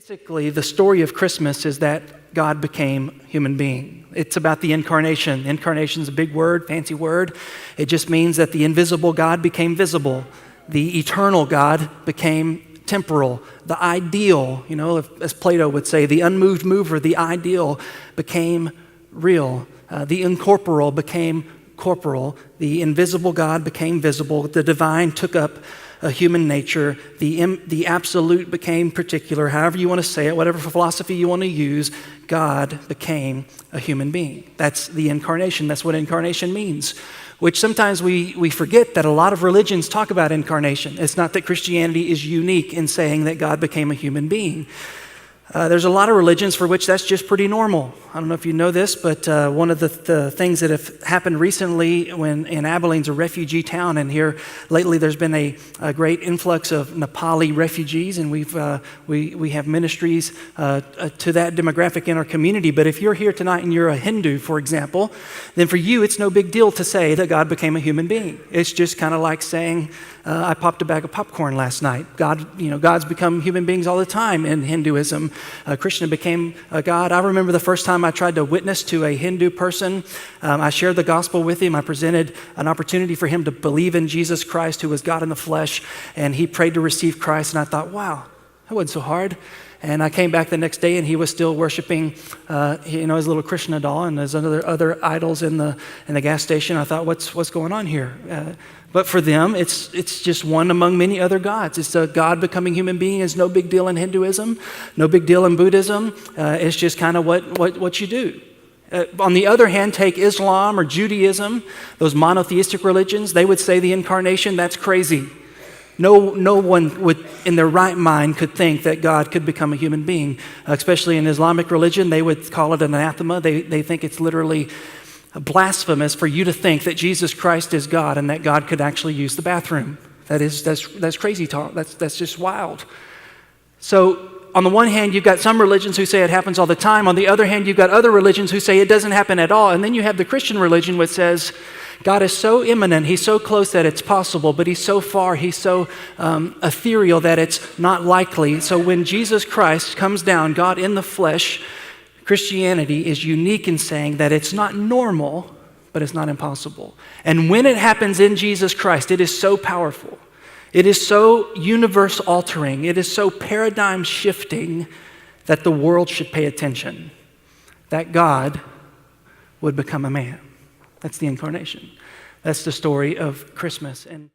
Basically, the story of Christmas is that God became a human being. It's about the incarnation. Incarnation is a big word, fancy word. It just means that the invisible God became visible. The eternal God became temporal. The ideal, as Plato would say, the unmoved mover, the ideal became real. The incorporeal became corporal. The invisible God became visible. The divine took up a human nature. The absolute became particular. However you want to say it, whatever philosophy you want to use, God became a human being. That's the incarnation. That's what incarnation means, which sometimes we forget that a lot of religions talk about incarnation. It's not that Christianity is unique in saying that God became a human being. There's a lot of religions for which that's just pretty normal. I don't know if you know this, but one of the things that have happened recently when in Abilene's a refugee town, and here lately there's been a great influx of Nepali refugees, and we have ministries to that demographic in our community. But if you're here tonight and you're a Hindu, for example, then for you it's no big deal to say that God became a human being. It's just kind of like saying, I popped a bag of popcorn last night. God's become human beings all the time in Hinduism. Krishna became a God. I remember the first time I tried to witness to a Hindu person. I shared the gospel with him. I presented an opportunity for him to believe in Jesus Christ, who was God in the flesh, and he prayed to receive Christ, and I thought, wow, that wasn't so hard. And I came back the next day, and he was still worshiping, his little Krishna doll and his other idols in the gas station. I thought, what's going on here? But for them, it's just one among many other gods. It's a God becoming human being is no big deal in Hinduism, no big deal in Buddhism. It's just kind of what you do. On the other hand, take Islam or Judaism, those monotheistic religions. They would say the incarnation, that's crazy. No one would, in their right mind, could think that God could become a human being. Especially in Islamic religion, they would call it an anathema. They think it's literally blasphemous for you to think that Jesus Christ is God and that God could actually use the bathroom. That's crazy talk. That's just wild. So on the one hand, you've got some religions who say it happens all the time. On the other hand, you've got other religions who say it doesn't happen at all. And then you have the Christian religion which says God is so immanent, he's so close that it's possible, but he's so far, he's so ethereal that it's not likely. So when Jesus Christ comes down, God in the flesh, Christianity is unique in saying that it's not normal, but it's not impossible. And when it happens in Jesus Christ, it is so powerful. It is so universe altering. It is so paradigm shifting that the world should pay attention. That God would become a man. That's the incarnation. That's the story of Christmas. And